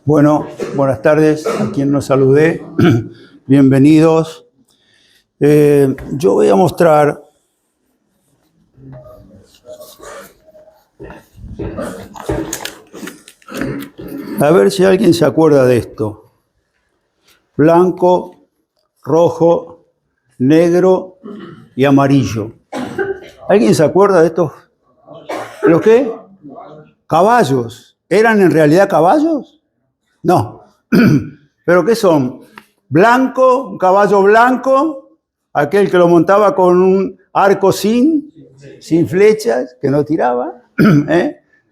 Bueno, buenas tardes a quien nos saludé. Bienvenidos. Yo voy a mostrar a ver si alguien se acuerda de esto. Blanco, rojo, negro y amarillo. ¿Alguien se acuerda de estos? ¿Los qué? Caballos. ¿Eran en realidad caballos? No. ¿Pero qué son? Blanco, un caballo blanco, aquel que lo montaba con un arco sin flechas, que no tiraba,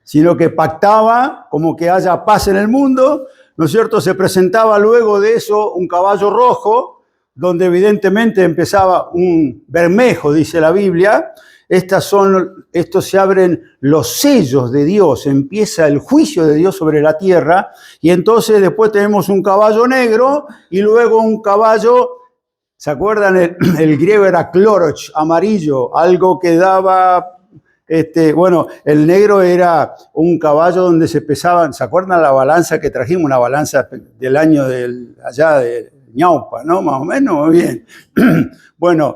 sino que pactaba como que haya paz en el mundo, ¿no es cierto? Se presentaba luego de eso un caballo rojo, donde evidentemente empezaba un bermejo, dice la Biblia. Estos se abren los sellos de Dios, empieza el juicio de Dios sobre la tierra, y entonces después tenemos un caballo negro y luego un caballo, ¿se acuerdan? El griego era kloroch, amarillo, algo que daba, el negro era un caballo donde se pesaban, ¿se acuerdan la balanza que trajimos? Una balanza del año allá de Ñaupa, ¿no? Más o menos, muy bien. Bueno,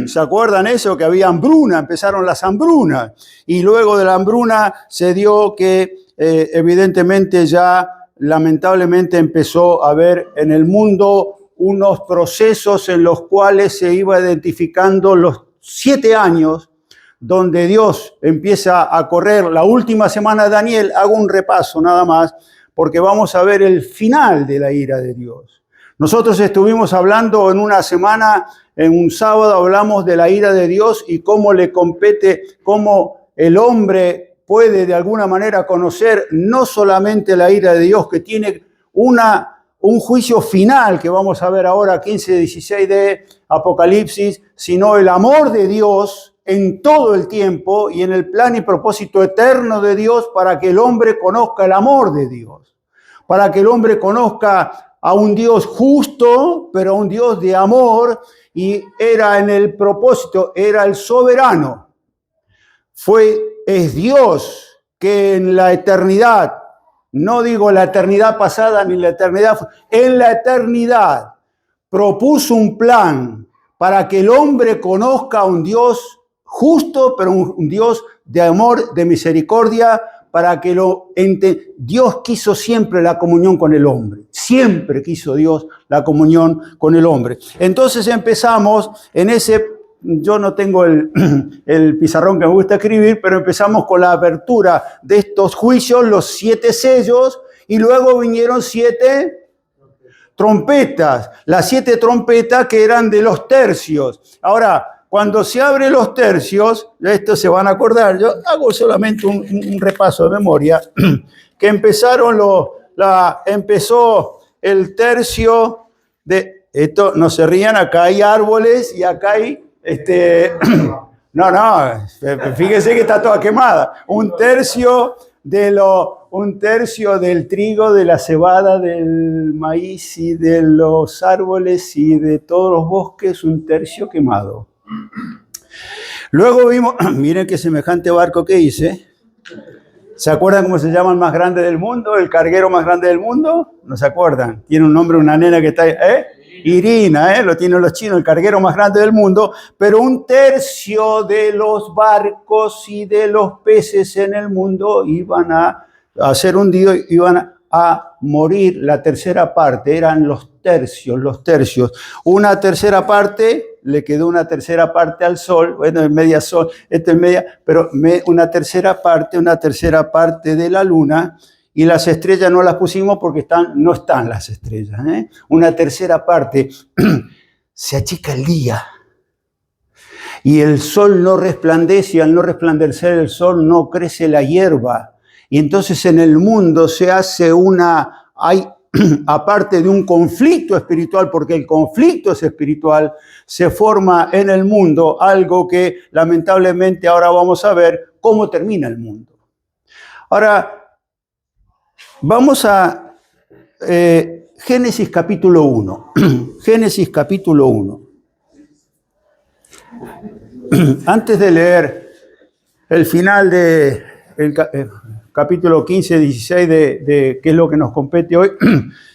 ¿se acuerdan eso? Que había hambruna, empezaron las hambrunas. Y luego de la hambruna se dio que evidentemente ya lamentablemente empezó a haber en el mundo unos procesos en los cuales se iba identificando los 7 años donde Dios empieza a correr la última semana de Daniel. Hago un repaso nada más porque vamos a ver el final de la ira de Dios. Nosotros estuvimos hablando en una semana, en un sábado hablamos de la ira de Dios y cómo le compete, cómo el hombre puede de alguna manera conocer no solamente la ira de Dios, que tiene un juicio final que vamos a ver ahora, 15-16 de Apocalipsis, sino el amor de Dios en todo el tiempo y en el plan y propósito eterno de Dios para que el hombre conozca el amor de Dios, para que el hombre conozca a un Dios justo, pero a un Dios de amor, y era en el propósito, era el soberano. Es Dios que en la eternidad, no digo la eternidad pasada ni la eternidad, en la eternidad propuso un plan para que el hombre conozca a un Dios justo, pero un Dios de amor, de misericordia, para que Dios quiso siempre la comunión con el hombre. Siempre quiso Dios la comunión con el hombre. Entonces empezamos en yo no tengo el pizarrón que me gusta escribir, pero empezamos con la apertura de estos juicios, los 7 sellos, y luego vinieron 7 trompetas. Las 7 trompetas que eran de los tercios. Ahora, cuando se abren los tercios, esto se van a acordar, yo hago solamente un repaso de memoria, que empezó el tercio de, esto no se rían, acá hay árboles y acá hay, fíjense que está toda quemada, un tercio del trigo, de la cebada, del maíz y de los árboles y de todos los bosques, un tercio quemado. Luego vimos, miren qué semejante barco que hice. ¿Se acuerdan cómo se llama el más grande del mundo? ¿El carguero más grande del mundo? ¿No se acuerdan? Tiene un nombre, una nena que está ahí, Irina, lo tienen los chinos, el carguero más grande del mundo. Pero un tercio de los barcos y de los peces en el mundo iban a ser hundidos, iban a morir. La tercera parte eran los tercios. Una tercera parte, le quedó una tercera parte al sol, bueno, es media sol, esto es media, pero una tercera parte de la luna, y las estrellas no las pusimos porque no están las estrellas. Una tercera parte, se achica el día, y el sol no resplandece, y al no resplandecer el sol no crece la hierba, y entonces en el mundo se hace aparte de un conflicto espiritual, porque el conflicto es espiritual, se forma en el mundo algo que lamentablemente ahora vamos a ver cómo termina el mundo. Ahora, vamos a Génesis capítulo 1. Génesis capítulo 1. Antes de leer el final de capítulo 15, 16 de qué es lo que nos compete hoy.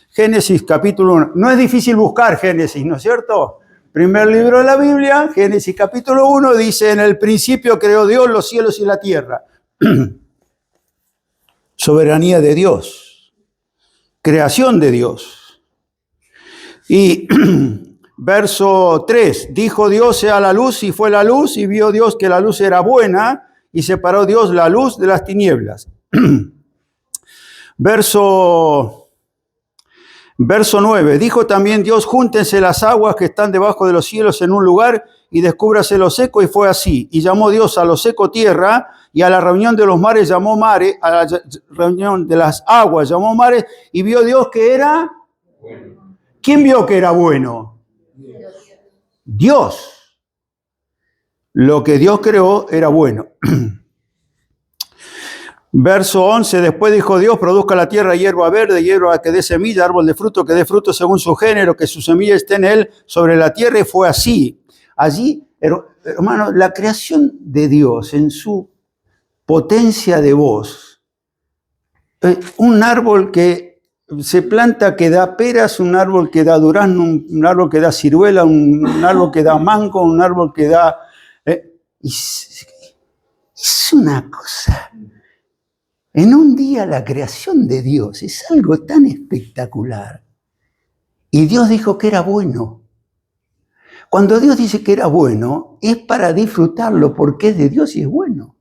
Génesis capítulo 1. No es difícil buscar Génesis, ¿no es cierto? Primer libro de la Biblia, Génesis capítulo 1, dice, en el principio creó Dios los cielos y la tierra. Soberanía de Dios, creación de Dios. Y verso 3, dijo Dios sea la luz y fue la luz y vio Dios que la luz era buena y separó Dios la luz de las tinieblas. Verso 9, dijo también Dios, júntense las aguas que están debajo de los cielos en un lugar y descúbrase lo seco, y fue así. Y llamó Dios a lo seco tierra, y a la reunión de los mares llamó mares, a la reunión de las aguas llamó mares, y vio Dios que era bueno. ¿Quién vio que era bueno? Dios. Lo que Dios creó era bueno. Verso 11, después dijo Dios, produzca la tierra hierba verde, hierba que dé semilla, árbol de fruto que dé fruto según su género, que su semilla esté en él sobre la tierra, y fue así. Allí, hermano, la creación de Dios en su potencia de voz, un árbol que se planta que da peras, un árbol que da durazno, un árbol que da ciruela, un árbol que da mango, un árbol que da... es una cosa... En un día la creación de Dios es algo tan espectacular. Y Dios dijo que era bueno. Cuando Dios dice que era bueno, es para disfrutarlo porque es de Dios y es bueno.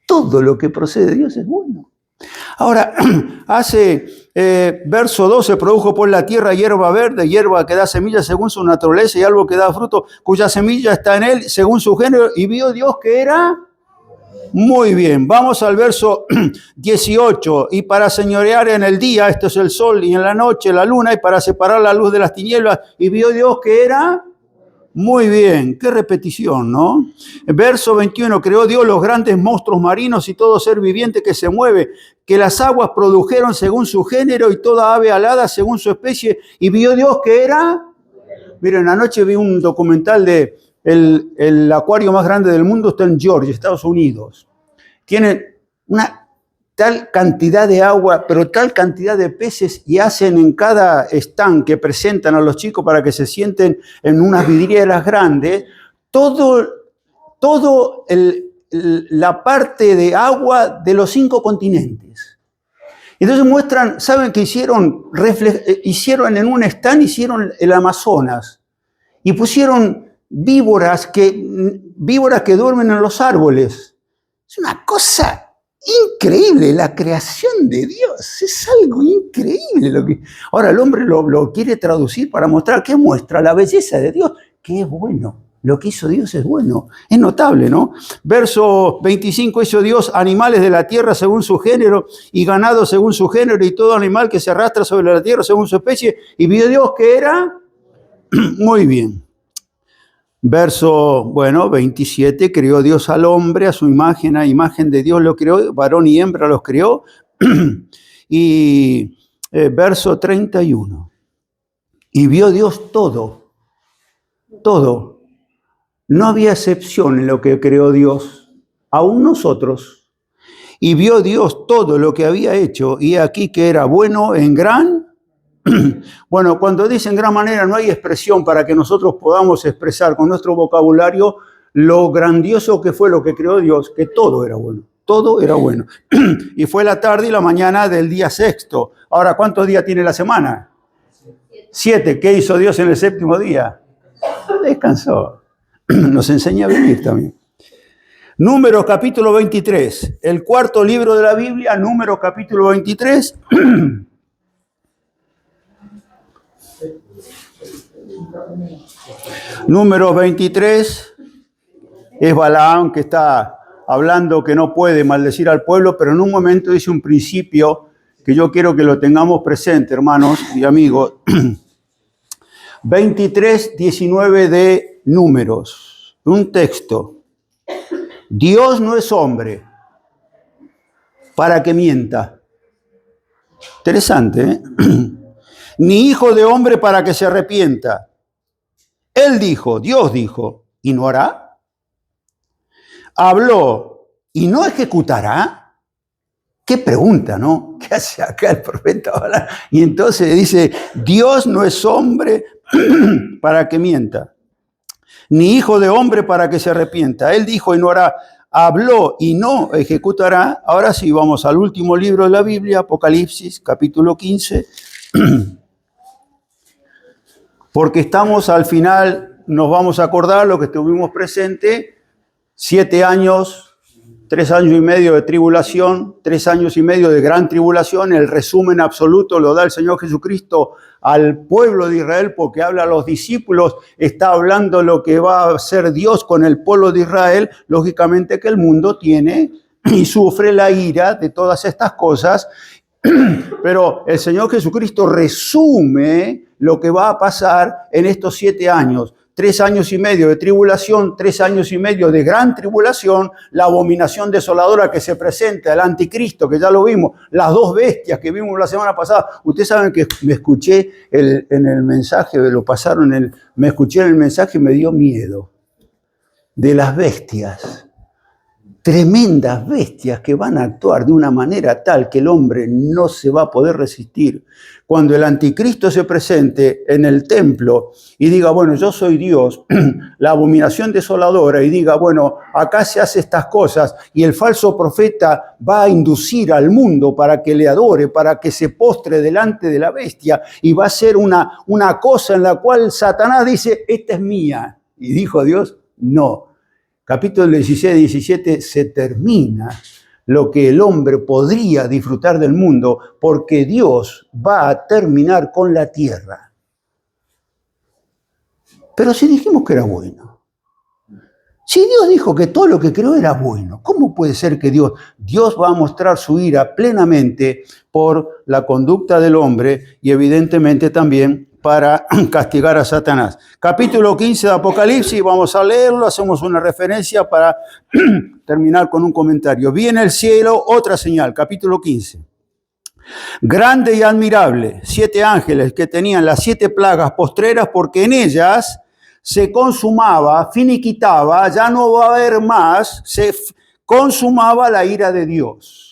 Todo lo que procede de Dios es bueno. Ahora, verso 12, produjo por la tierra hierba verde, hierba que da semilla según su naturaleza y algo que da fruto, cuya semilla está en él según su género, y vio Dios que era... Muy bien, vamos al verso 18. Y para señorear en el día, esto es el sol, y en la noche la luna, y para separar la luz de las tinieblas, y vio Dios que era... Muy bien, qué repetición, ¿no? Verso 21, creó Dios los grandes monstruos marinos y todo ser viviente que se mueve, que las aguas produjeron según su género y toda ave alada según su especie, y vio Dios que era... Miren, anoche vi un documental de... El acuario más grande del mundo está en Georgia, Estados Unidos. Tienen una tal cantidad de agua, pero tal cantidad de peces, y hacen en cada stand que presentan a los chicos para que se sienten en unas vidrieras grandes, la parte de agua de los 5 continentes. Entonces muestran, ¿saben qué hicieron? Hicieron en un stand, hicieron el Amazonas y pusieron víboras que duermen en los árboles. Es una cosa increíble, la creación de Dios. Es algo increíble. Ahora el hombre lo quiere traducir para mostrar. ¿Qué muestra? La belleza de Dios, que es bueno. Lo que hizo Dios es bueno. Es notable, ¿no? Verso 25, hizo Dios animales de la tierra según su género y ganado según su género y todo animal que se arrastra sobre la tierra según su especie. Y vio Dios que era muy bien. Verso, 27, creó Dios al hombre, a su imagen, a imagen de Dios lo creó, varón y hembra los creó. Y verso 31, y vio Dios todo. No había excepción en lo que creó Dios, aún nosotros. Y vio Dios todo lo que había hecho, y aquí que era bueno en gran... Bueno, cuando dice en gran manera, no hay expresión para que nosotros podamos expresar con nuestro vocabulario lo grandioso que fue lo que creó Dios, que todo era bueno. Todo era bueno. Y fue la tarde y la mañana del día sexto. Ahora, ¿cuántos días tiene la semana? 7. ¿Qué hizo Dios en el séptimo día? Descansó. Nos enseña a vivir también. Números capítulo 23. El cuarto libro de la Biblia, Números capítulo 23. Número 23 es Balaam que está hablando que no puede maldecir al pueblo, pero en un momento dice un principio que yo quiero que lo tengamos presente, hermanos y amigos. 23, 19 de Números, un texto. Dios no es hombre para que mienta. Interesante, ¿eh? Ni hijo de hombre para que se arrepienta. Él dijo, Dios dijo, ¿y no hará? Habló, ¿y no ejecutará? Qué pregunta, ¿no? ¿Qué hace acá el profeta Balaam? Y entonces dice, Dios no es hombre para que mienta, ni hijo de hombre para que se arrepienta. Él dijo y no hará, habló y no ejecutará. Ahora sí, vamos al último libro de la Biblia, Apocalipsis, capítulo 15. Porque estamos al final, nos vamos a acordar lo que estuvimos presente, 7 años, 3 años y medio de tribulación, 3 años y medio de gran tribulación. El resumen absoluto lo da el Señor Jesucristo al pueblo de Israel porque habla a los discípulos, está hablando lo que va a hacer Dios con el pueblo de Israel. Lógicamente que el mundo tiene y sufre la ira de todas estas cosas, pero el Señor Jesucristo resume lo que va a pasar en estos 7 años. 3 años y medio de tribulación, 3 años y medio de gran tribulación, la abominación desoladora que se presenta, el anticristo, que ya lo vimos, las 2 bestias que vimos la semana pasada. Ustedes saben que me escuché en el mensaje, me escuché en el mensaje y me dio miedo de las bestias. Tremendas bestias que van a actuar de una manera tal que el hombre no se va a poder resistir. Cuando el anticristo se presente en el templo y diga, bueno, yo soy Dios, la abominación desoladora, y diga, bueno, acá se hace estas cosas, y el falso profeta va a inducir al mundo para que le adore, para que se postre delante de la bestia, y va a ser una cosa en la cual Satanás dice, esta es mía. Y dijo Dios, no. Capítulo 16 y 17 se termina lo que el hombre podría disfrutar del mundo, porque Dios va a terminar con la tierra. Pero si dijimos que era bueno, si Dios dijo que todo lo que creó era bueno, ¿cómo puede ser que Dios va a mostrar su ira plenamente por la conducta del hombre y evidentemente también para castigar a Satanás? Capítulo 15 de Apocalipsis, vamos a leerlo, hacemos una referencia para terminar con un comentario. Vi en el cielo otra señal, capítulo 15. Grande y admirable, 7 ángeles que tenían las 7 plagas postreras, porque en ellas se consumaba, finiquitaba, ya no va a haber más, se consumaba la ira de Dios.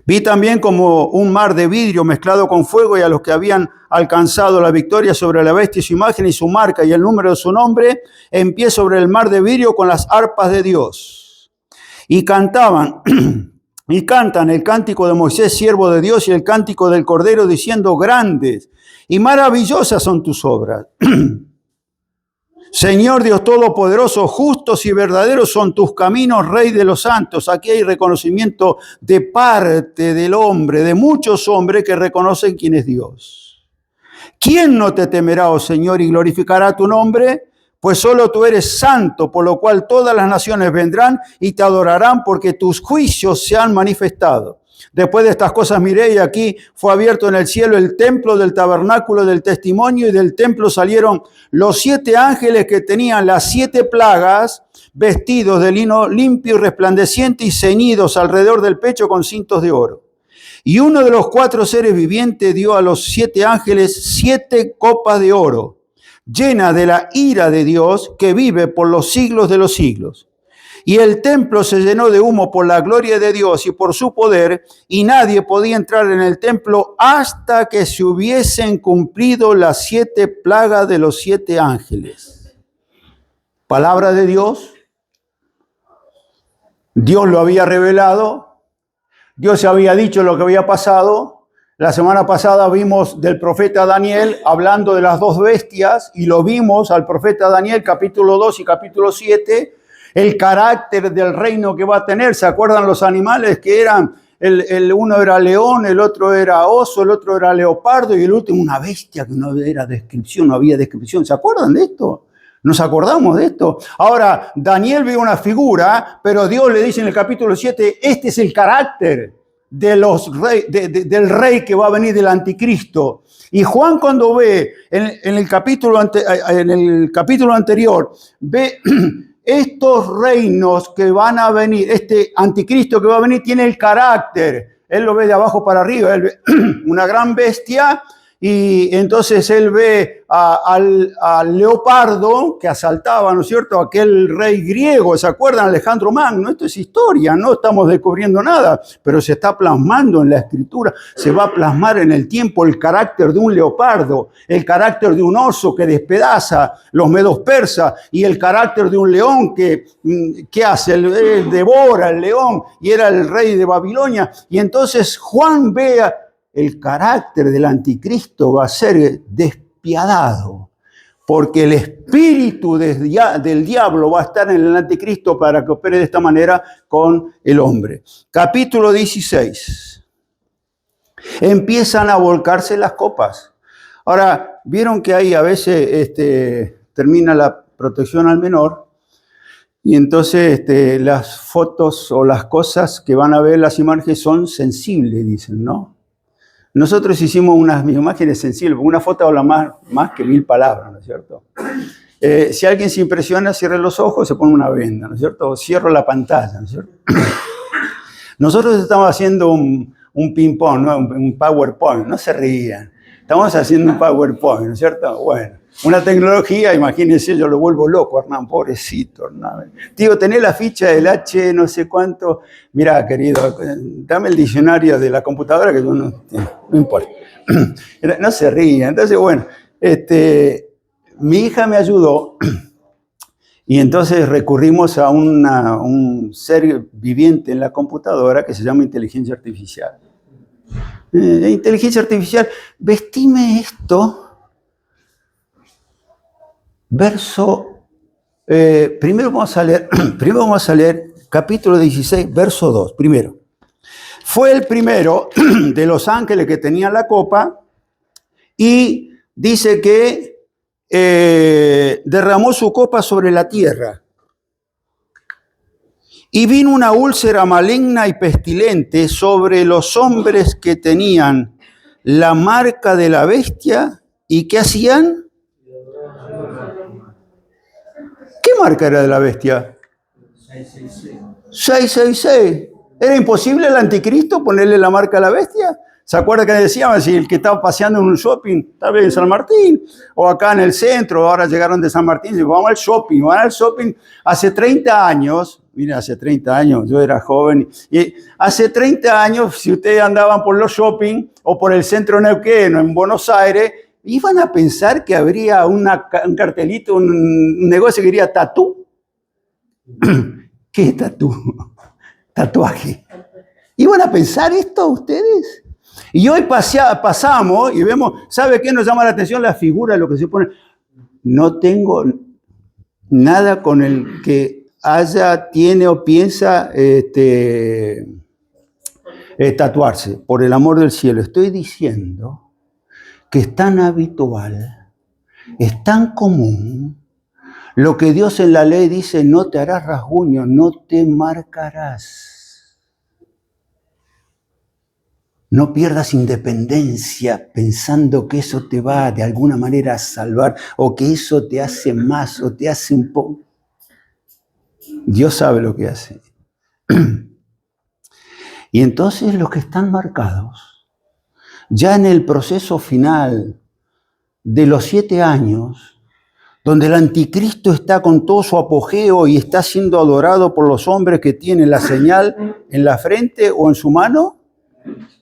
Vi también como un mar de vidrio mezclado con fuego, y a los que habían alcanzado la victoria sobre la bestia y su imagen y su marca y el número de su nombre, en pie sobre el mar de vidrio con las arpas de Dios. Y cantaban y cantan el cántico de Moisés, siervo de Dios, y el cántico del Cordero, diciendo, grandes y maravillosas son tus obras. Señor Dios Todopoderoso, justos y verdaderos son tus caminos, Rey de los santos. Aquí hay reconocimiento de parte del hombre, de muchos hombres que reconocen quién es Dios. ¿Quién no te temerá, oh Señor, y glorificará tu nombre? Pues solo tú eres santo, por lo cual todas las naciones vendrán y te adorarán, porque tus juicios se han manifestado. Después de estas cosas miré, y aquí fue abierto en el cielo el templo del tabernáculo del testimonio, y del templo salieron los 7 ángeles que tenían las 7 plagas, vestidos de lino limpio y resplandeciente, y ceñidos alrededor del pecho con cintos de oro. Y uno de los 4 seres vivientes dio a los 7 ángeles 7 copas de oro, llenas de la ira de Dios, que vive por los siglos de los siglos. Y el templo se llenó de humo por la gloria de Dios y por su poder, y nadie podía entrar en el templo hasta que se hubiesen cumplido las 7 plagas de los 7 ángeles. Palabra de Dios. Dios lo había revelado. Dios había dicho lo que había pasado. La semana pasada vimos del profeta Daniel hablando de las 2 bestias, y lo vimos al profeta Daniel, capítulo 2 y capítulo 7, el carácter del reino que va a tener. ¿Se acuerdan los animales que eran? Uno era león, el otro era oso, el otro era leopardo, y el último una bestia que no era descripción, no había descripción. ¿Se acuerdan de esto? ¿Nos acordamos de esto? Ahora, Daniel ve una figura, pero Dios le dice en el capítulo 7, este es el carácter del rey que va a venir, del anticristo. Y Juan, cuando ve en el capítulo anterior, ve estos reinos que van a venir, este anticristo que va a venir tiene el carácter. Él lo ve de abajo para arriba, él ve una gran bestia y entonces él ve al leopardo que asaltaba, ¿no es cierto?, aquel rey griego, ¿se acuerdan? Alejandro Magno. Esto es historia, no estamos descubriendo nada, pero se está plasmando en la escritura, se va a plasmar en el tiempo el carácter de un leopardo, el carácter de un oso que despedaza los medos persas y el carácter de un león que hace, devora el león y era el rey de Babilonia. Y entonces Juan ve el carácter del anticristo va a ser despiadado, porque el espíritu del diablo va a estar en el anticristo para que opere de esta manera con el hombre. Capítulo 16. Empiezan a volcarse las copas. Ahora, vieron que ahí a veces termina la protección al menor, y entonces las fotos o las cosas que van a ver las imágenes son sensibles, dicen, ¿no? Nosotros hicimos unas imágenes sensibles, una foto habla más que 1000 palabras, ¿no es cierto? Si alguien se impresiona, cierre los ojos, se pone una venda, ¿no es cierto? O cierro la pantalla, ¿no es cierto? Nosotros estamos haciendo un ping-pong, ¿no? Un PowerPoint, no se rían. Estamos haciendo un PowerPoint, ¿no es cierto? Bueno, una tecnología, imagínense, yo lo vuelvo loco, Hernán, pobrecito, Hernán. Digo, tenés la ficha del H no sé cuánto. Mirá, querido, dame el diccionario de la computadora que yo no importa. No se rían. Entonces, bueno, mi hija me ayudó y entonces recurrimos a un ser viviente en la computadora que se llama inteligencia artificial. Inteligencia artificial, vestime esto. Verso, primero vamos a leer capítulo 16, verso 2, primero. Fue el primero de los ángeles que tenían la copa y dice que derramó su copa sobre la tierra. Y vino una úlcera maligna y pestilente sobre los hombres que tenían la marca de la bestia. ¿Y qué hacían? ¿Qué marca era de la bestia? 666. ¿Era imposible al anticristo ponerle la marca a la bestia? ¿Se acuerda que decíamos si el que estaba paseando en un shopping, tal vez en San Martín, o acá en el centro, ahora llegaron de San Martín, y vamos al shopping, hace 30 años, mira, hace 30 años, yo era joven, y hace 30 años, si ustedes andaban por los shopping, o por el centro Neuquén, o en Buenos Aires, iban a pensar que habría un cartelito, un negocio que diría tatú. ¿Qué es tatú? Tatuaje. ¿Iban a pensar esto ustedes? Y hoy pasamos y vemos, ¿sabe qué nos llama la atención? La figura, lo que se pone. No tengo nada con el que tiene o piensa tatuarse. Por el amor del cielo, estoy diciendo que es tan habitual, es tan común, lo que Dios en la ley dice, no te harás rasguño, no te marcarás. No pierdas independencia pensando que eso te va de alguna manera a salvar o que eso te hace más o te hace un poco. Dios sabe lo que hace. Y entonces los que están marcados, ya en el proceso final de los 7 años, donde el anticristo está con todo su apogeo y está siendo adorado por los hombres que tienen la señal en la frente o en su mano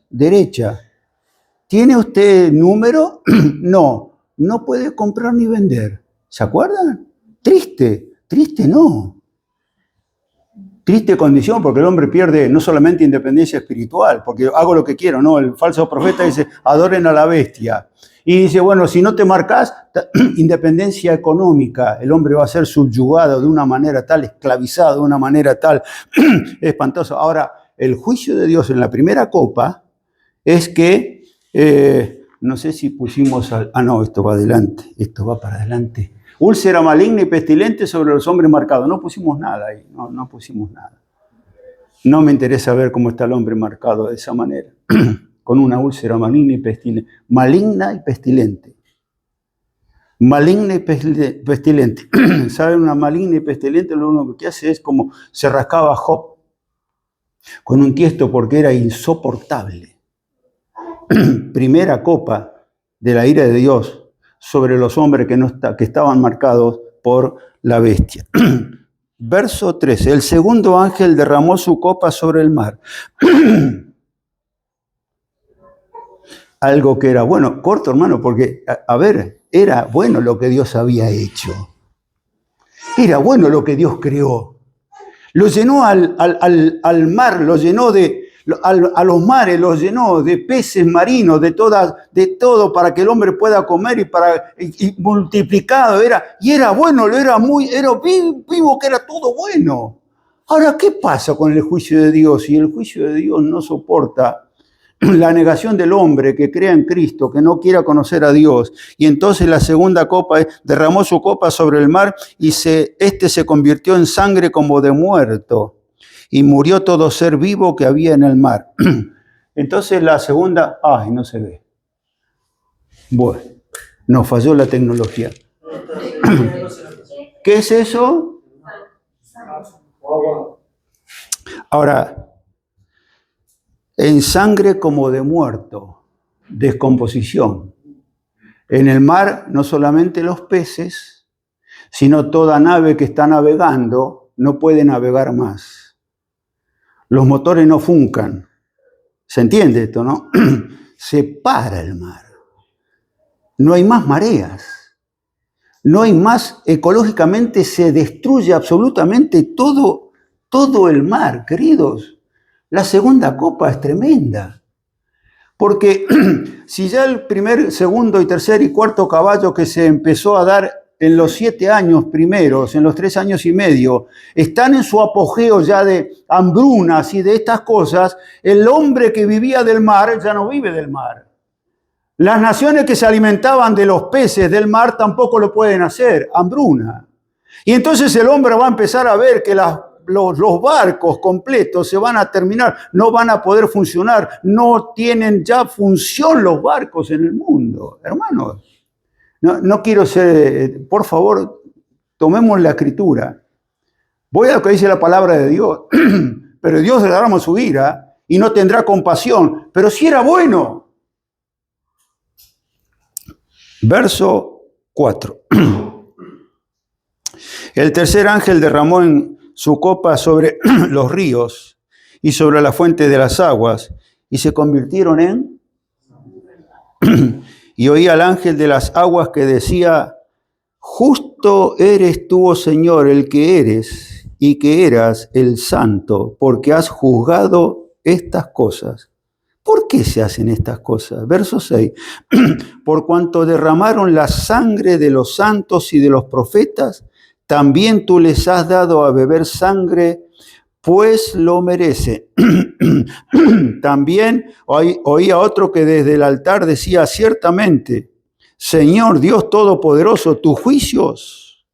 derecha. ¿Tiene usted número? No puede comprar ni vender. ¿Se acuerdan? Triste no. Triste condición porque el hombre pierde no solamente independencia espiritual, porque hago lo que quiero, ¿no? El falso profeta dice, adoren a la bestia. Y dice, bueno, si no te marcas, independencia económica, el hombre va a ser subyugado de una manera tal, esclavizado de una manera tal, espantosa. Ahora, el juicio de Dios en la primera copa es que, no sé si pusimos, no, esto va adelante, esto va para adelante. Úlcera maligna y pestilente sobre los hombres marcados. No pusimos nada ahí, no pusimos nada. No me interesa ver cómo está el hombre marcado de esa manera, con una úlcera maligna y pestilente. Maligna y pestilente. Maligna y pestilente. ¿Saben? Una maligna y pestilente lo único que hace es como se rascaba Job con un tiesto porque era insoportable. Primera copa de la ira de Dios sobre los hombres que estaban marcados por la bestia. Verso 13. El segundo ángel derramó su copa sobre el mar. Algo que era bueno, corto hermano, porque, a ver, era bueno lo que Dios había hecho. Era bueno lo que Dios creó. Lo llenó al mar, lo llenó a los mares, lo llenó de peces marinos, de todo para que el hombre pueda comer y multiplicado era. Y era bueno, vimos que era todo bueno. Ahora, ¿qué pasa con el juicio de Dios? Si el juicio de Dios no soporta la negación del hombre que crea en Cristo, que no quiera conocer a Dios. Y entonces la segunda copa derramó su copa sobre el mar y este se convirtió en sangre como de muerto. Y murió todo ser vivo que había en el mar. Entonces la segunda... ¡Ay, no se ve! Bueno, nos falló la tecnología. ¿Qué es eso? Ahora... En sangre como de muerto, descomposición. En el mar no solamente los peces, sino toda nave que está navegando no puede navegar más. Los motores no funcan. ¿Se entiende esto, no? Se para el mar. No hay más mareas. No hay más, ecológicamente se destruye absolutamente todo el mar, queridos. La segunda copa es tremenda, porque si ya el primer, segundo y tercer y cuarto caballo que se empezó a dar en los 7 años primeros, en los 3 años y medio, están en su apogeo ya de hambrunas y de estas cosas, el hombre que vivía del mar ya no vive del mar. Las naciones que se alimentaban de los peces del mar tampoco lo pueden hacer, hambruna. Y entonces el hombre va a empezar a ver que los barcos completos se van a terminar, no van a poder funcionar, no tienen ya función los barcos en el mundo. Hermanos, no quiero ser, por favor, tomemos la escritura. Voy a lo que dice la palabra de Dios, pero Dios derrama su ira y no tendrá compasión, pero si era bueno. Verso 4. El tercer ángel derramó en su copa sobre los ríos y sobre la fuente de las aguas, y se convirtieron en... Y oí al ángel de las aguas que decía, justo eres tú, oh Señor, el que eres y que eras el santo, porque has juzgado estas cosas. ¿Por qué se hacen estas cosas? Verso 6. Por cuanto derramaron la sangre de los santos y de los profetas, también tú les has dado a beber sangre, pues lo merece. También oí a otro que desde el altar decía, ciertamente, Señor Dios Todopoderoso, tus juicios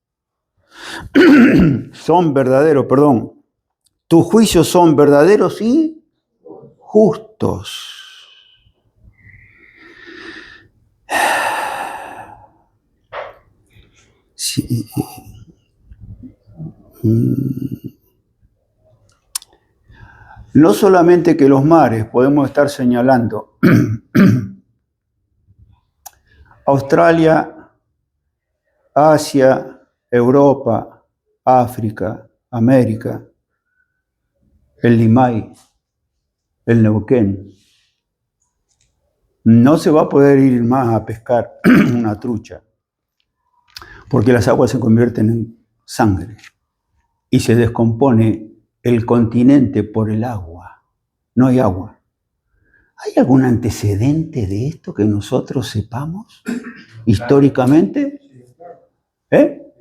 son verdaderos, tus juicios son verdaderos y justos. Sí. No solamente que los mares podemos estar señalando, Australia, Asia, Europa, África, América, el Limay, el Neuquén. No se va a poder ir más a pescar una trucha, porque las aguas se convierten en sangre y se descompone el continente por el agua. No hay agua. ¿Hay algún antecedente de esto que nosotros sepamos históricamente? ¿Qué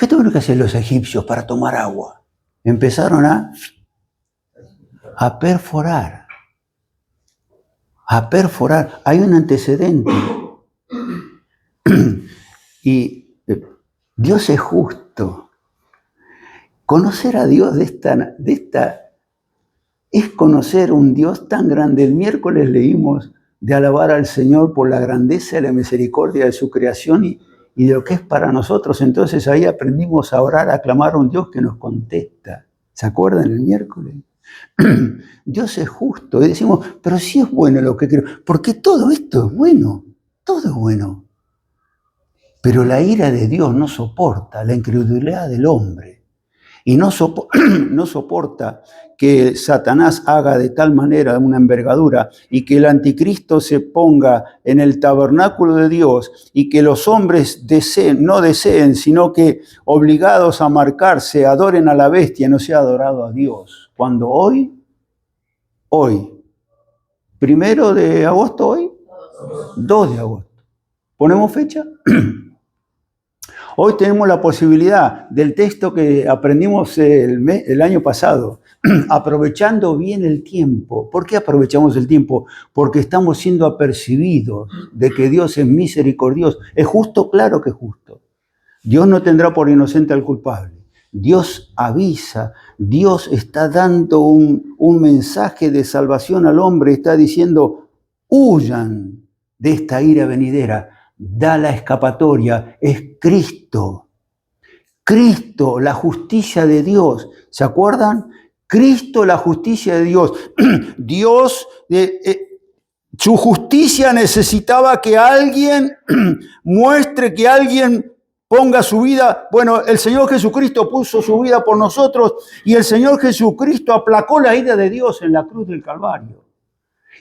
tuvieron que hacer los egipcios para tomar agua? Empezaron a perforar. A perforar. Hay un antecedente. Y Dios es justo. Conocer a Dios de esta es conocer un Dios tan grande. El miércoles leímos de alabar al Señor por la grandeza y la misericordia de su creación y de lo que es para nosotros. Entonces ahí aprendimos a orar, a clamar a un Dios que nos contesta. ¿Se acuerdan el miércoles? Dios es justo. Y decimos, pero sí es bueno lo que creo. Porque todo esto es bueno. Todo es bueno. Pero la ira de Dios no soporta la incredulidad del hombre. Y no soporta que Satanás haga de tal manera una envergadura y que el anticristo se ponga en el tabernáculo de Dios y que los hombres no deseen, sino que obligados a marcarse, adoren a la bestia y no sea adorado a Dios. Cuando hoy, 1 de agosto, hoy, 2 de agosto. ¿Ponemos fecha? Hoy tenemos la posibilidad del texto que aprendimos el año pasado, aprovechando bien el tiempo. ¿Por qué aprovechamos el tiempo? Porque estamos siendo apercibidos de que Dios es misericordioso. ¿Es justo? Claro que es justo. Dios no tendrá por inocente al culpable. Dios avisa, Dios está dando un mensaje de salvación al hombre, está diciendo, huyan de esta ira venidera. Da la escapatoria, es Cristo. Cristo, la justicia de Dios. ¿Se acuerdan? Cristo, la justicia de Dios. Dios, su justicia necesitaba que alguien muestre, que alguien ponga su vida. Bueno, el Señor Jesucristo puso su vida por nosotros y el Señor Jesucristo aplacó la ira de Dios en la cruz del Calvario.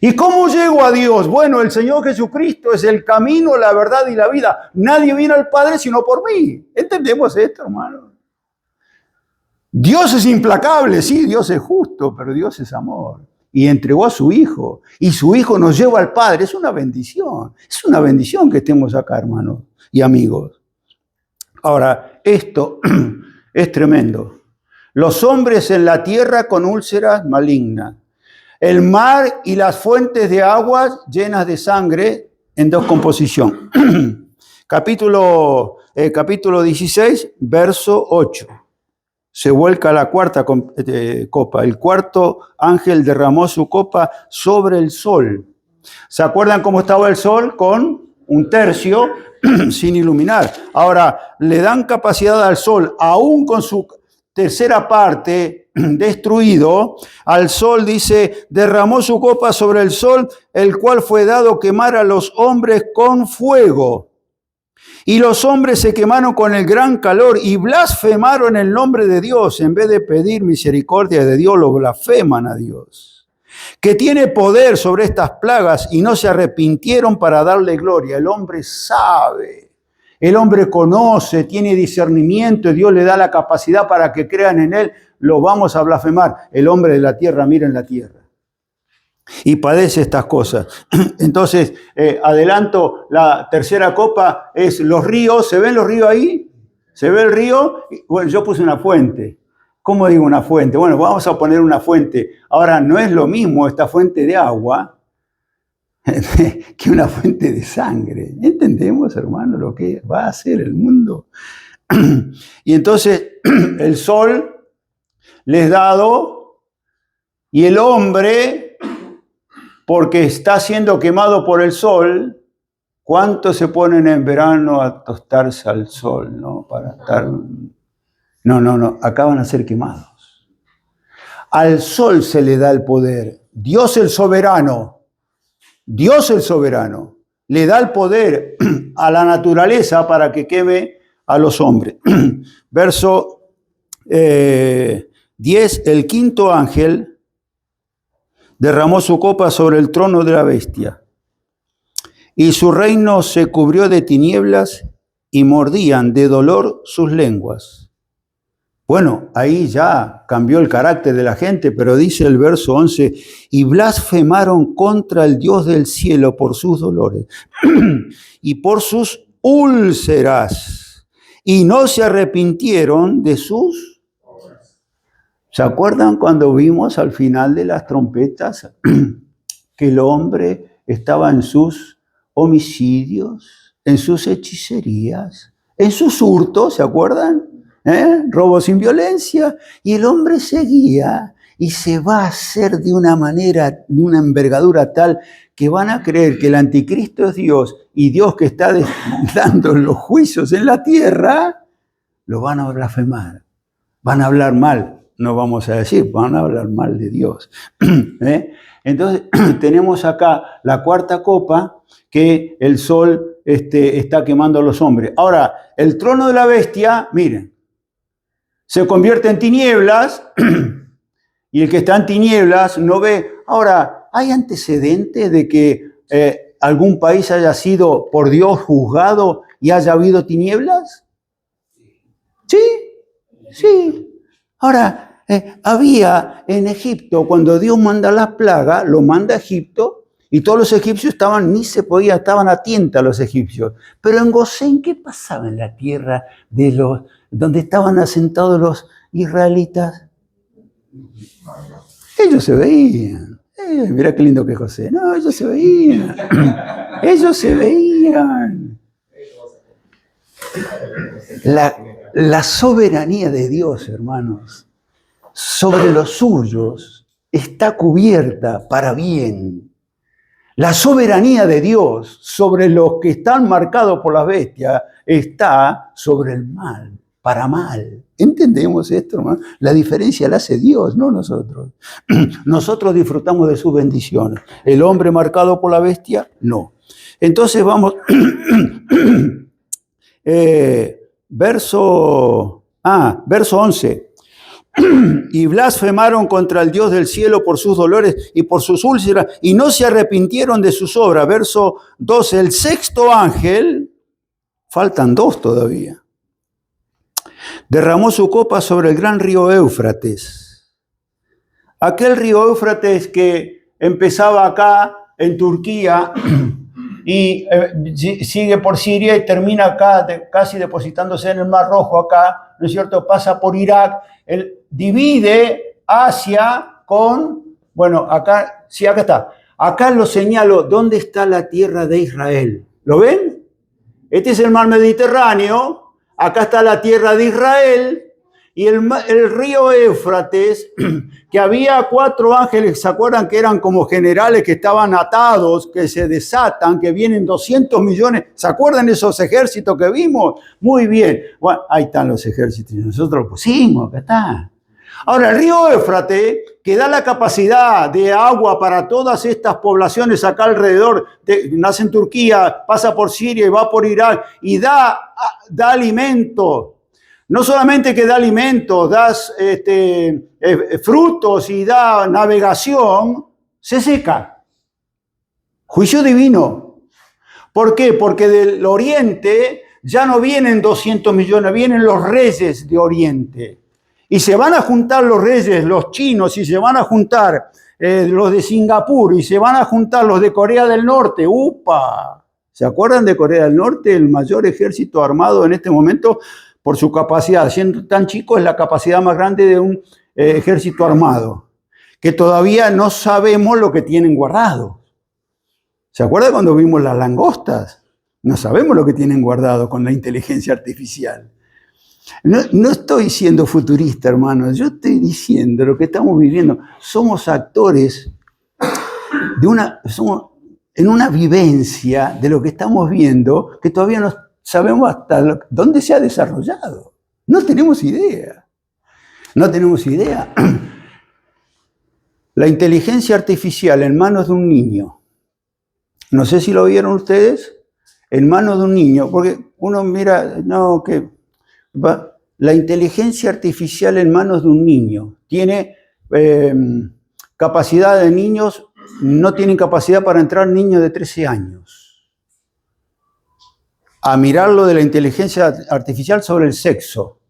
¿Y cómo llego a Dios? Bueno, el Señor Jesucristo es el camino, la verdad y la vida. Nadie viene al Padre sino por mí. ¿Entendemos esto, hermano? Dios es implacable, sí, Dios es justo, pero Dios es amor. Y entregó a su Hijo. Y su Hijo nos lleva al Padre. Es una bendición. Es una bendición que estemos acá, hermanos y amigos. Ahora, esto es tremendo. Los hombres en la tierra con úlceras malignas. El mar y las fuentes de aguas llenas de sangre en descomposición. Capítulo 16, verso 8. Se vuelca la cuarta copa. El cuarto ángel derramó su copa sobre el sol. ¿Se acuerdan cómo estaba el sol? Con un tercio sin iluminar. Ahora, le dan capacidad al sol, aún con su tercera parte destruido, al sol, dice, derramó su copa sobre el sol, el cual fue dado quemar a los hombres con fuego. Y los hombres se quemaron con el gran calor y blasfemaron el nombre de Dios. En vez de pedir misericordia de Dios, lo blasfeman a Dios, que tiene poder sobre estas plagas, y no se arrepintieron para darle gloria. El hombre sabe. El hombre conoce, tiene discernimiento, y Dios le da la capacidad para que crean en él. Lo vamos a blasfemar. El hombre de la tierra mira en la tierra y padece estas cosas. Entonces, adelanto, la tercera copa es los ríos. ¿Se ven los ríos ahí? ¿Se ve el río? Bueno, yo puse una fuente. ¿Cómo digo una fuente? Bueno, vamos a poner una fuente. Ahora, no es lo mismo esta fuente de agua que una fuente de sangre. ¿Entendemos, hermano, lo que va a hacer el mundo? Y entonces el sol les dado y el hombre, porque está siendo quemado por el sol, ¿cuántos se ponen en verano a tostarse al sol, no? Para estar... No, acá van a ser quemados. Al sol se le da el poder. Dios el soberano, le da el poder a la naturaleza para que queme a los hombres. Verso 10, el quinto ángel derramó su copa sobre el trono de la bestia, y su reino se cubrió de tinieblas, y mordían de dolor sus lenguas. Bueno, ahí ya cambió el carácter de la gente, pero dice el verso 11, y blasfemaron contra el Dios del cielo por sus dolores y por sus úlceras, y no se arrepintieron de sus... ¿Se acuerdan cuando vimos al final de las trompetas que el hombre estaba en sus homicidios, en sus hechicerías, en sus hurtos? ¿Se acuerdan? Robo sin violencia, y el hombre seguía y se va a hacer de una manera, de una envergadura tal que van a creer que el anticristo es Dios, y Dios que está dando los juicios en la tierra, lo van a blasfemar, van a hablar mal no vamos a decir, van a hablar mal de Dios. Entonces, tenemos acá la cuarta copa, que el sol está quemando a los hombres. Ahora, el trono de la bestia, miren, se convierte en tinieblas, y el que está en tinieblas no ve. Ahora, ¿hay antecedentes de que algún país haya sido por Dios juzgado y haya habido tinieblas? Sí, sí. Ahora, había en Egipto, cuando Dios manda las plagas, lo manda a Egipto, y todos los egipcios estaban a tienta los egipcios. Pero en Gosén, ¿qué pasaba en la tierra donde estaban asentados los israelitas? Ellos se veían. Mirá qué lindo que es José. No, ellos se veían. Ellos se veían. La soberanía de Dios, hermanos, sobre los suyos está cubierta para bien. La soberanía de Dios sobre los que están marcados por las bestias está sobre el mal, para mal. ¿Entendemos esto, hermano? La diferencia la hace Dios, no nosotros. Nosotros disfrutamos de sus bendiciones. El hombre marcado por la bestia, no. Entonces vamos, verso 11. Y blasfemaron contra el Dios del cielo por sus dolores y por sus úlceras, y no se arrepintieron de sus obras. Verso 12, el sexto ángel, faltan 2 todavía, derramó su copa sobre el gran río Éufrates. Aquel río Éufrates que empezaba acá en Turquía y sigue por Siria y termina acá, casi depositándose en el Mar Rojo acá, ¿no es cierto? Pasa por Irak, divide Asia con, bueno, acá, sí, acá está. Acá lo señalo, ¿dónde está la tierra de Israel? ¿Lo ven? Este es el mar Mediterráneo, acá está la tierra de Israel, y el río Éufrates, que había 4 ángeles, ¿se acuerdan que eran como generales que estaban atados, que se desatan, que vienen 200 millones? ¿Se acuerdan esos ejércitos que vimos? Muy bien. Bueno, ahí están los ejércitos, nosotros lo pusimos, acá está. Ahora, el río Éufrates, que da la capacidad de agua para todas estas poblaciones acá alrededor, nace en Turquía, pasa por Siria y va por Irak, y da alimento. No solamente que da alimentos, da frutos y da navegación, se seca. Juicio divino. ¿Por qué? Porque del oriente ya no vienen 200 millones, vienen los reyes de oriente. Y se van a juntar los reyes, los chinos, y se van a juntar los de Singapur, y se van a juntar los de Corea del Norte. ¡Upa! ¿Se acuerdan de Corea del Norte? El mayor ejército armado en este momento, por su capacidad, siendo tan chico, es la capacidad más grande de un ejército armado, que todavía no sabemos lo que tienen guardado. ¿Se acuerdan cuando vimos las langostas? No sabemos lo que tienen guardado con la inteligencia artificial. No estoy siendo futurista, hermanos, yo estoy diciendo lo que estamos viviendo. Somos actores somos en una vivencia de lo que estamos viendo que todavía no sabemos hasta dónde se ha desarrollado. No tenemos idea. No tenemos idea. La inteligencia artificial en manos de un niño. No sé si lo vieron ustedes. En manos de un niño. Porque uno mira, la inteligencia artificial en manos de un niño. Tiene capacidad de niños, no tienen capacidad para entrar niños de 13 años. A mirarlo de la inteligencia artificial sobre el sexo.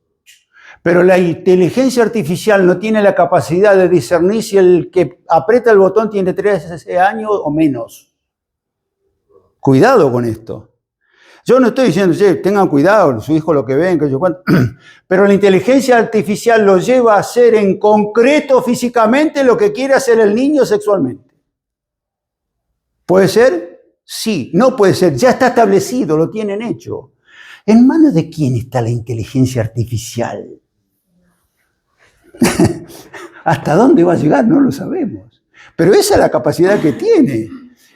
Pero la inteligencia artificial no tiene la capacidad de discernir si el que aprieta el botón tiene 13 años o menos. Cuidado con esto. Yo no estoy diciendo, tengan cuidado, su hijo lo que ven, que yo cuento. Pero la inteligencia artificial lo lleva a hacer en concreto físicamente lo que quiere hacer el niño sexualmente. ¿Puede ser? Sí, no puede ser, ya está establecido, lo tienen hecho. ¿En manos de quién está la inteligencia artificial? ¿Hasta dónde va a llegar? No lo sabemos. Pero esa es la capacidad que tiene.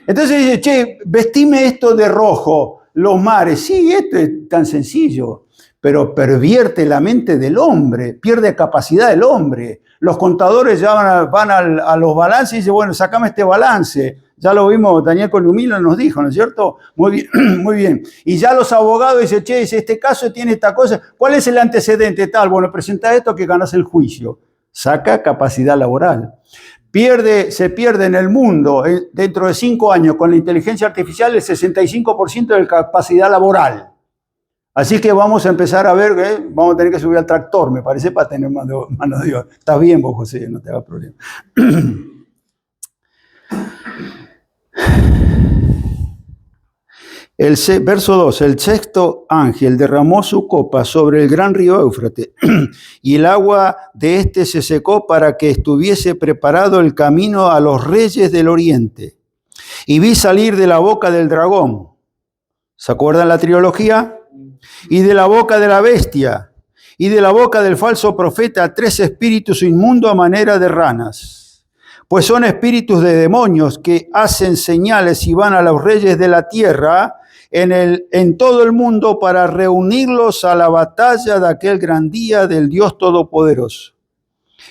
Entonces dice, vestime esto de rojo, los mares. Sí, esto es tan sencillo. pero pervierte la mente del hombre, pierde capacidad del hombre. Los contadores ya van a los balances y dicen, bueno, sacame este balance. Ya lo vimos, Daniel Columila nos dijo, ¿no es cierto? Muy bien, muy bien. Y ya los abogados dicen, che, este caso tiene esta cosa, ¿cuál es el antecedente tal? Bueno, presenta esto que ganas el juicio. Saca capacidad laboral. Se pierde en el mundo, dentro de 5 años, con la inteligencia artificial, el 65% de capacidad laboral. Así que vamos a empezar a ver, vamos a tener que subir al tractor, me parece, para tener mano de obra. Estás bien vos, José, no te hagas problema. Verso 2, el sexto ángel derramó su copa sobre el gran río Éufrates, y el agua de éste se secó para que estuviese preparado el camino a los reyes del oriente. Y vi salir de la boca del dragón, ¿se acuerdan la trilogía? Y de la boca de la bestia, y de la boca del falso profeta, 3 espíritus inmundos a manera de ranas. Pues son espíritus de demonios que hacen señales y van a los reyes de la tierra en todo el mundo para reunirlos a la batalla de aquel gran día del Dios Todopoderoso.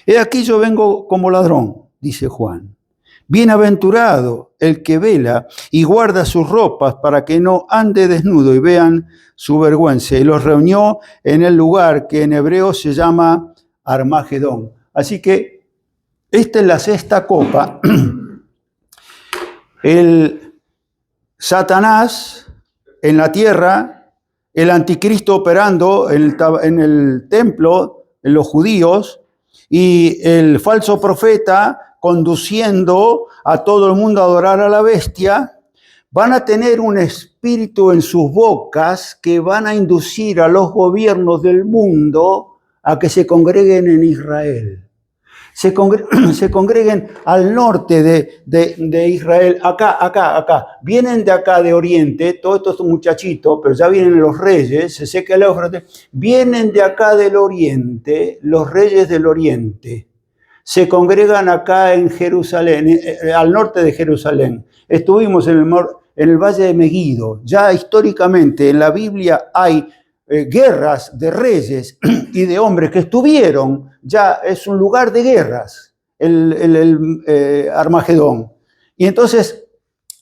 He aquí yo vengo como ladrón, dice Juan. Bienaventurado el que vela y guarda sus ropas para que no ande desnudo y vean su vergüenza. Y los reunió en el lugar que en hebreo se llama Armagedón. Así que esta es la sexta copa. El Satanás en la tierra, el anticristo operando en el templo, en los judíos, y el falso profeta conduciendo a todo el mundo a adorar a la bestia, van a tener un espíritu en sus bocas que van a inducir a los gobiernos del mundo a que se congreguen en Israel. Se congreguen al norte de Israel, acá. Vienen de acá de Oriente, todos estos muchachitos, pero ya vienen los reyes, se seca el Éufrates, vienen de acá del Oriente, los reyes del Oriente. Se congregan acá en Jerusalén, al norte de Jerusalén. Estuvimos en el Valle de Meguido. Ya históricamente en la Biblia hay guerras de reyes y de hombres que estuvieron, ya es un lugar de guerras, el Armagedón. Y entonces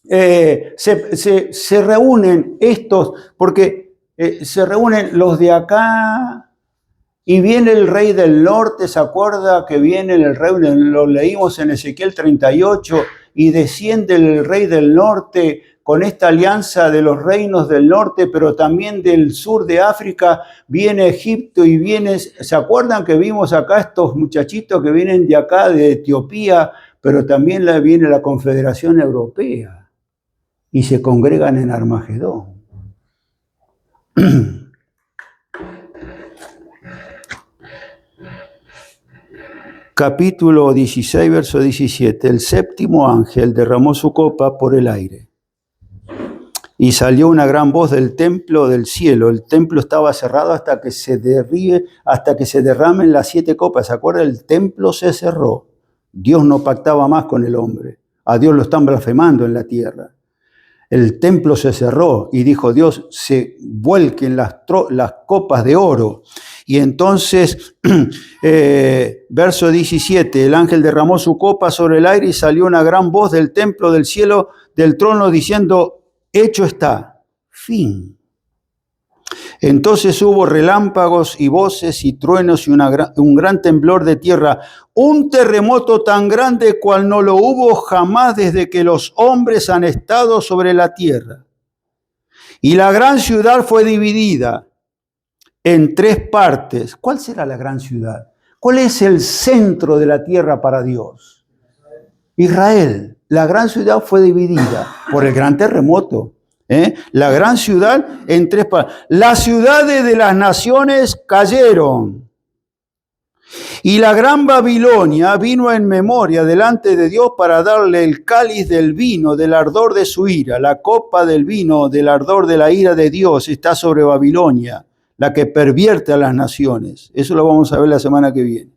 se reúnen estos, porque se reúnen los de acá y viene el rey del norte, ¿se acuerda que viene el rey? Lo leímos en Ezequiel 38, y desciende el rey del norte con esta alianza de los reinos del norte, pero también del sur de África, viene Egipto y viene, ¿se acuerdan que vimos acá estos muchachitos que vienen de acá, de Etiopía, pero también viene la Confederación Europea y se congregan en Armagedón? Capítulo 16, verso 17. El séptimo ángel derramó su copa por el aire. Y salió una gran voz del templo del cielo. El templo estaba cerrado hasta que se derramen las 7 copas. ¿Se acuerdan? El templo se cerró. Dios no pactaba más con el hombre. A Dios lo están blasfemando en la tierra. El templo se cerró y dijo Dios, se vuelquen las copas de oro. Y entonces, verso 17, el ángel derramó su copa sobre el aire y salió una gran voz del templo del cielo, del trono, diciendo, hecho está, fin. Entonces hubo relámpagos y voces y truenos y un gran temblor de tierra, un terremoto tan grande cual no lo hubo jamás desde que los hombres han estado sobre la tierra. Y la gran ciudad fue dividida en 3 partes. ¿Cuál será la gran ciudad? ¿Cuál es el centro de la tierra para Dios? Israel. La gran ciudad fue dividida por el gran terremoto. La gran ciudad en 3 partes. Las ciudades de las naciones cayeron. Y la gran Babilonia vino en memoria delante de Dios para darle el cáliz del vino, del ardor de su ira. La copa del vino, del ardor de la ira de Dios está sobre Babilonia, la que pervierte a las naciones. Eso lo vamos a ver la semana que viene.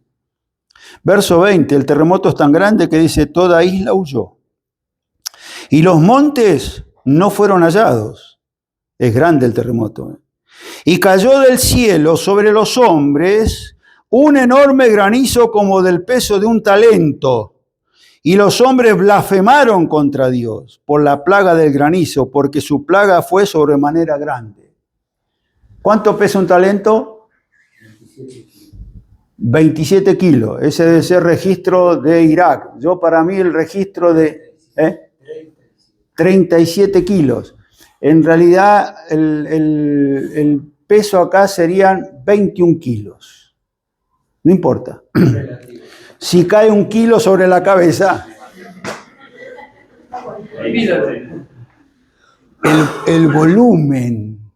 Verso 20, el terremoto es tan grande que dice, toda isla huyó. Y los montes no fueron hallados. Es grande el terremoto. Y cayó del cielo sobre los hombres un enorme granizo como del peso de un talento. Y los hombres blasfemaron contra Dios por la plaga del granizo, porque su plaga fue sobremanera grande. ¿Cuánto pesa un talento? 27 kilos. Ese debe ser registro de Irak. Para mí el registro de 37 kilos. En realidad el peso acá serían 21 kilos. No importa. Si cae 1 kilo sobre la cabeza, el volumen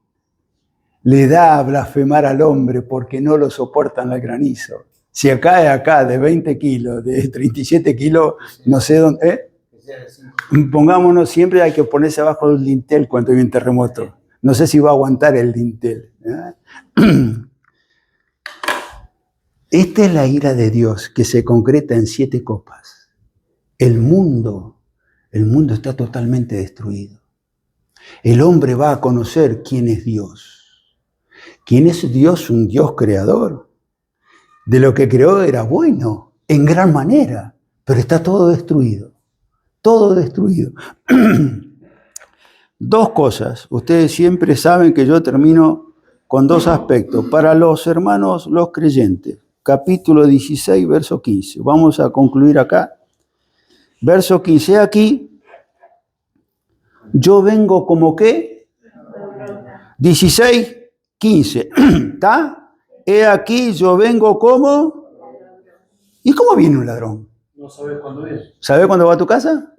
le da a blasfemar al hombre porque no lo soportan el granizo. Si cae acá de 20 kilos, de 37 kilos, no sé dónde. Pongámonos, siempre hay que ponerse abajo del dintel cuando hay un terremoto. No sé si va a aguantar el dintel. Esta es la ira de Dios que se concreta en 7 copas. El mundo está totalmente destruido. El hombre va a conocer quién es Dios. ¿Quién es Dios? Un Dios creador. De lo que creó era bueno, en gran manera, pero está todo destruido. Todo destruido. 2 cosas. Ustedes siempre saben que yo termino con 2 aspectos. Para los hermanos, los creyentes. Capítulo 16, verso 15. Vamos a concluir acá. Verso 15. Aquí, yo vengo como ¿qué? 16, 15. ¿Está? He aquí, yo vengo como... ¿Y cómo viene un ladrón? No sabes cuándo viene. ¿Sabes cuándo va a tu casa?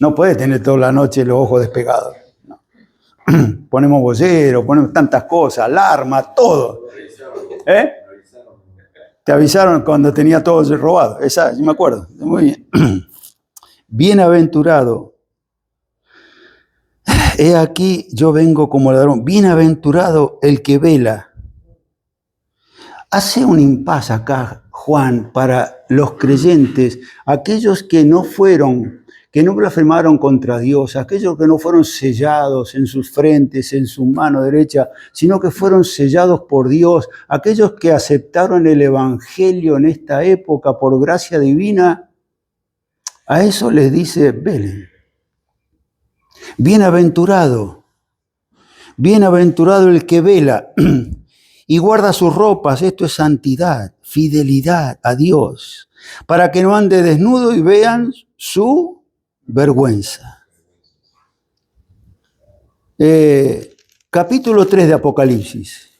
No puedes tener toda la noche los ojos despegados. No. Ponemos vocero, ponemos tantas cosas, alarma, todo. ¿Eh? Te avisaron cuando tenía todo robado. Esa, yo me acuerdo. Muy bien. Bienaventurado. He aquí, yo vengo como ladrón. Bienaventurado el que vela. Hace un impasse acá, Juan, para los creyentes, aquellos que no blasfemaron contra Dios, aquellos que no fueron sellados en sus frentes, en su mano derecha, sino que fueron sellados por Dios, aquellos que aceptaron el Evangelio en esta época por gracia divina, a eso les dice, velen. Bienaventurado el que vela y guarda sus ropas, esto es santidad, fidelidad a Dios, para que no ande desnudo y vean su vergüenza. Capítulo 3 de Apocalipsis.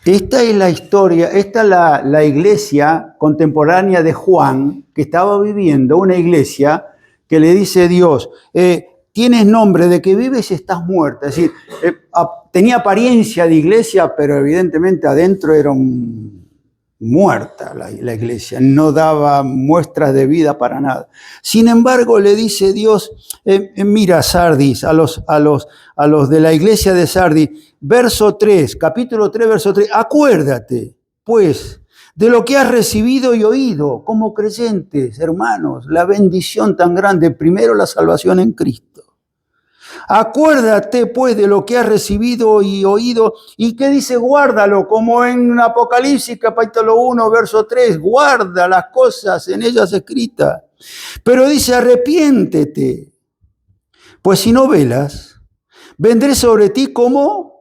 Esta es la historia, esta es la iglesia contemporánea de Juan, que estaba viviendo, una iglesia que le dice Dios, tienes nombre de que vives y estás muerta. Es decir, tenía apariencia de iglesia, pero evidentemente adentro era muerta la iglesia, no daba muestras de vida para nada. Sin embargo, le dice Dios, mira Sardis, a los de la iglesia de Sardis, verso 3, capítulo 3, verso 3, acuérdate, pues, de lo que has recibido y oído como creyentes, hermanos, la bendición tan grande, primero la salvación en Cristo. Acuérdate, pues, de lo que has recibido y oído. ¿Y qué dice? Guárdalo, como en Apocalipsis, capítulo 1, verso 3. Guarda las cosas en ellas escritas. Pero dice, arrepiéntete. Pues si no velas, vendré sobre ti como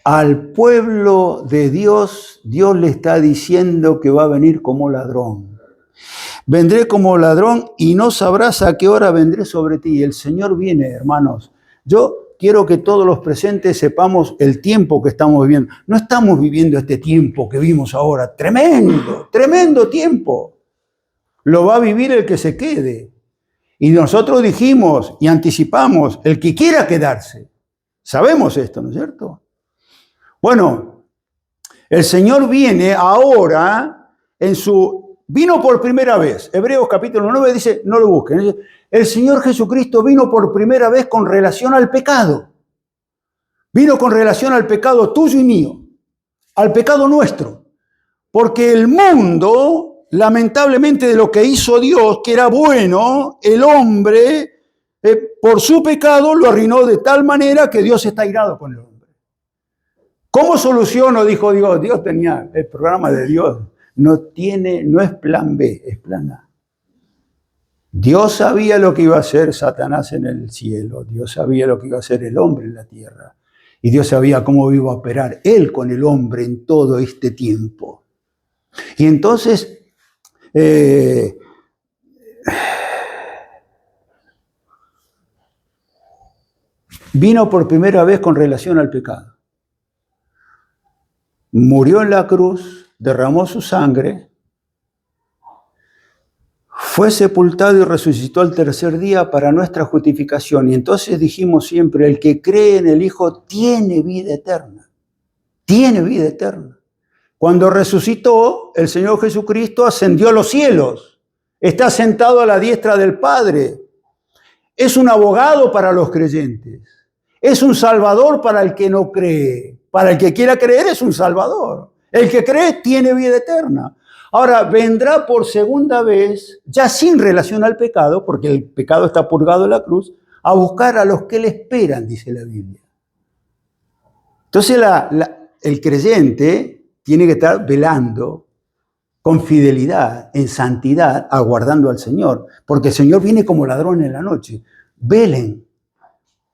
al pueblo de Dios. Dios le está diciendo que va a venir como ladrón. Vendré como ladrón y no sabrás a qué hora vendré sobre ti. El Señor viene, hermanos. Yo quiero que todos los presentes sepamos el tiempo que estamos viviendo. No estamos viviendo este tiempo que vimos ahora. Tremendo, tremendo tiempo. Lo va a vivir el que se quede. Y nosotros dijimos y anticipamos, el que quiera quedarse. Sabemos esto, ¿no es cierto? Bueno, el Señor viene ahora vino por primera vez. Hebreos capítulo 9 dice, no lo busquen. Dice, el Señor Jesucristo vino por primera vez con relación al pecado. Vino con relación al pecado tuyo y mío. Al pecado nuestro. Porque el mundo lamentablemente, de lo que hizo Dios, que era bueno, el hombre, por su pecado, lo arruinó de tal manera que Dios está airado con el hombre. ¿Cómo soluciono? Dijo Dios. Dios tenía el programa de Dios. No es plan B, es plan A. Dios sabía lo que iba a hacer Satanás en el cielo. Dios sabía lo que iba a hacer el hombre en la tierra. Y Dios sabía cómo iba a operar Él con el hombre en todo este tiempo. Y entonces, vino por primera vez con relación al pecado. Murió en la cruz, derramó su sangre, fue sepultado y resucitó al tercer día para nuestra justificación. Y entonces dijimos siempre, el que cree en el Hijo tiene vida eterna. Tiene vida eterna. Cuando resucitó, el Señor Jesucristo ascendió a los cielos. Está sentado a la diestra del Padre. Es un abogado para los creyentes. Es un salvador para el que no cree. Para el que quiera creer es un salvador. El que cree tiene vida eterna. Ahora, vendrá por segunda vez, ya sin relación al pecado, porque el pecado está purgado en la cruz, a buscar a los que le esperan, dice la Biblia. Entonces, el creyente tiene que estar velando con fidelidad, en santidad, aguardando al Señor, porque el Señor viene como ladrón en la noche. Velen.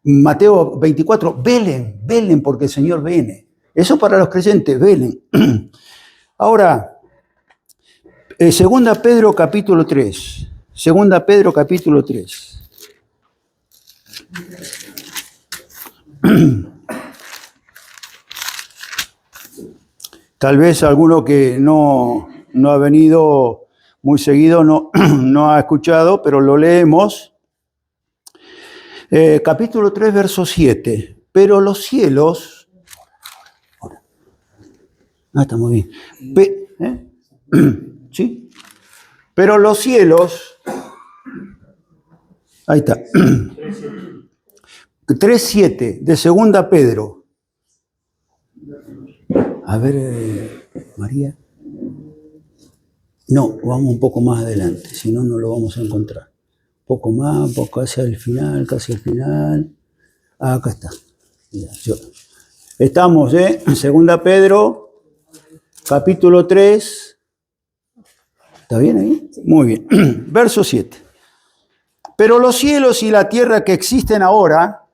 Mateo 24, velen porque el Señor viene. Eso para los creyentes, velen. Ahora, Segunda Pedro capítulo 3. Segunda Pedro capítulo 3. Tal vez alguno que no ha venido muy seguido no ha escuchado, pero lo leemos. Capítulo 3, verso 7. Pero los cielos... está muy bien. ¿Sí? Pero los cielos... Ahí está. 3.7 de Segunda Pedro. A ver, María. No, vamos un poco más adelante, si no, no lo vamos a encontrar. Un poco más, un poco hacia el final, casi al final. Acá está. Mira, estamos, en Segunda Pedro, capítulo 3. ¿Está bien ahí? Muy bien. Verso 7. Pero los cielos y la tierra que existen ahora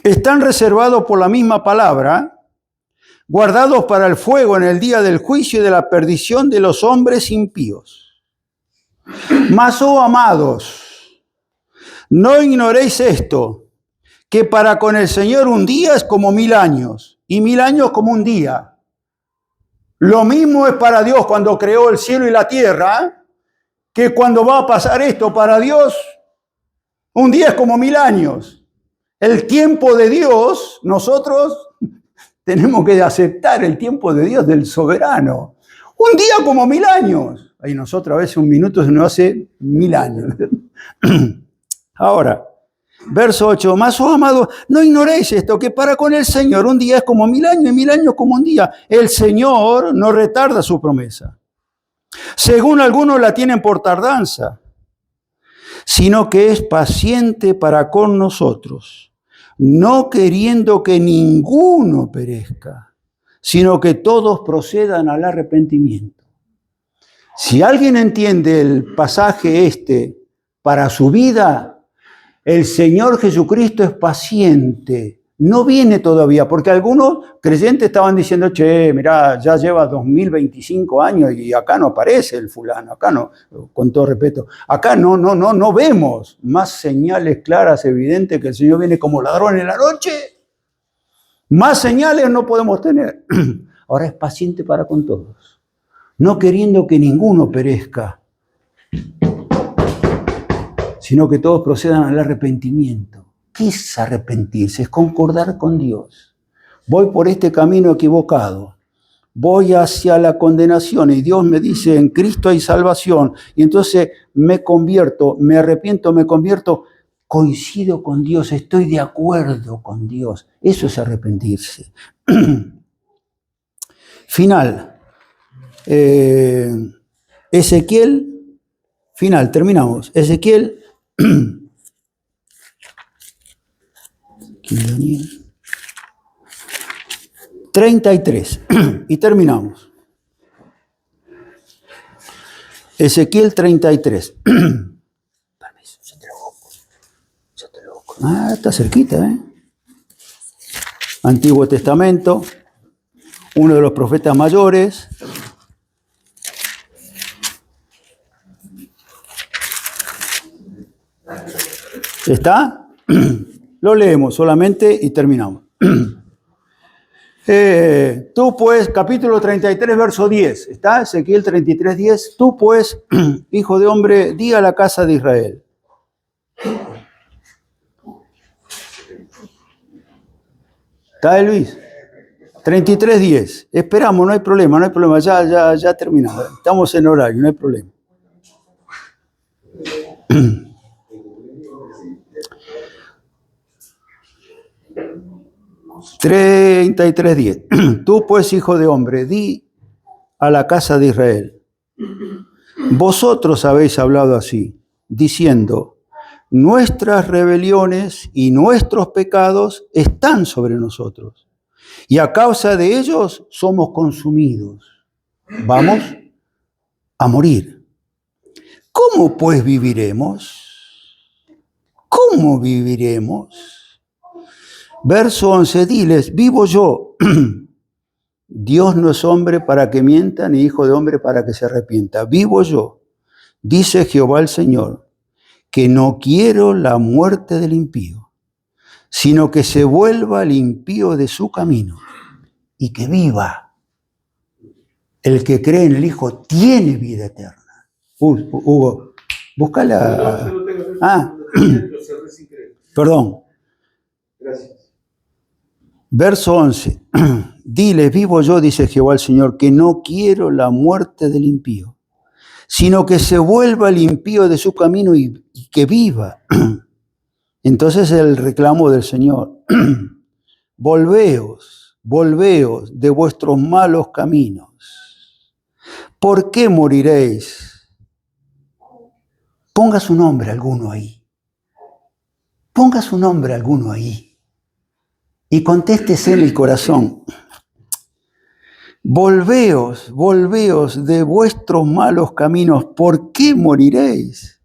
están reservados por la misma palabra, guardados para el fuego en el día del juicio y de la perdición de los hombres impíos. Mas, oh amados, no ignoréis esto, que para con el Señor un día es como 1000 años, y 1000 años como un día. Lo mismo es para Dios cuando creó el cielo y la tierra, que cuando va a pasar esto para Dios, un día es como 1000 años. El tiempo de Dios, nosotros tenemos que aceptar el tiempo de Dios, del soberano. Un día como 1000 años. Y nosotros a veces un minuto se nos hace 1000 años. Ahora, verso 8. Mas, oh amados, no ignoréis esto, que para con el Señor un día es como 1000 años y 1000 años como un día. El Señor no retarda su promesa, según algunos la tienen por tardanza, sino que es paciente para con nosotros, no queriendo que ninguno perezca, sino que todos procedan al arrepentimiento. Si alguien entiende el pasaje para su vida, el Señor Jesucristo es paciente. No viene todavía, porque algunos creyentes estaban diciendo, mirá, ya lleva 2025 años y acá no aparece el fulano, acá no, con todo respeto, acá no vemos más señales claras, evidentes que el Señor viene como ladrón en la noche. Más señales no podemos tener. Ahora es paciente para con todos, no queriendo que ninguno perezca, sino que todos procedan al arrepentimiento. ¿Qué es arrepentirse? Es concordar con Dios. Voy por este camino equivocado. Voy hacia la condenación y Dios me dice, en Cristo hay salvación. Y entonces me convierto, me arrepiento, me convierto, coincido con Dios, estoy de acuerdo con Dios. Eso es arrepentirse. Final. Ezequiel, final, terminamos. Ezequiel, Daniel, 33, y terminamos. Ezequiel 33. Ah, está cerquita, ¿eh? Antiguo Testamento, uno de los profetas mayores. ¿Está? Lo leemos solamente y terminamos. Tú pues, capítulo 33, verso 10, ¿está? Ezequiel 33, 10. Tú pues, hijo de hombre, di a la casa de Israel. ¿Está, Luis? 33, 10. Esperamos, no hay problema, ya terminamos. Estamos en horario, no hay problema. 33:10. Tú pues, hijo de hombre, di a la casa de Israel. Vosotros habéis hablado así, diciendo, nuestras rebeliones y nuestros pecados están sobre nosotros, y a causa de ellos somos consumidos. Vamos a morir. ¿Cómo pues viviremos? ¿Cómo viviremos? Verso 11, diles, vivo yo. Dios no es hombre para que mienta, ni hijo de hombre para que se arrepienta. Vivo yo, dice Jehová el Señor, que no quiero la muerte del impío, sino que se vuelva el impío de su camino y que viva. El que cree en el Hijo tiene vida eterna. Hugo, búscala. Perdón. Gracias. Verso 11. Diles, vivo yo, dice Jehová el Señor, que no quiero la muerte del impío, sino que se vuelva el impío de su camino y que viva. Entonces el reclamo del Señor. Volveos de vuestros malos caminos. ¿Por qué moriréis? Ponga su nombre alguno ahí. Ponga su nombre alguno ahí. Y contéstese en el corazón. Volveos de vuestros malos caminos. ¿Por qué moriréis?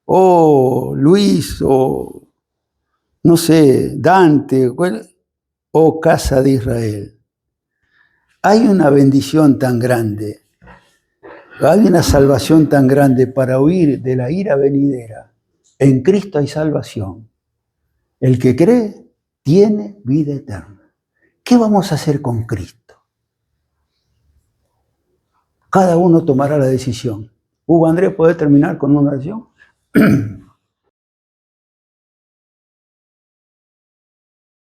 Oh, Luis, o no sé, Dante, oh casa de Israel. Hay una bendición tan grande, hay una salvación tan grande para huir de la ira venidera. En Cristo hay salvación. El que cree tiene vida eterna. ¿Qué vamos a hacer con Cristo? Cada uno tomará la decisión. Hugo Andrés, ¿puede terminar con una oración?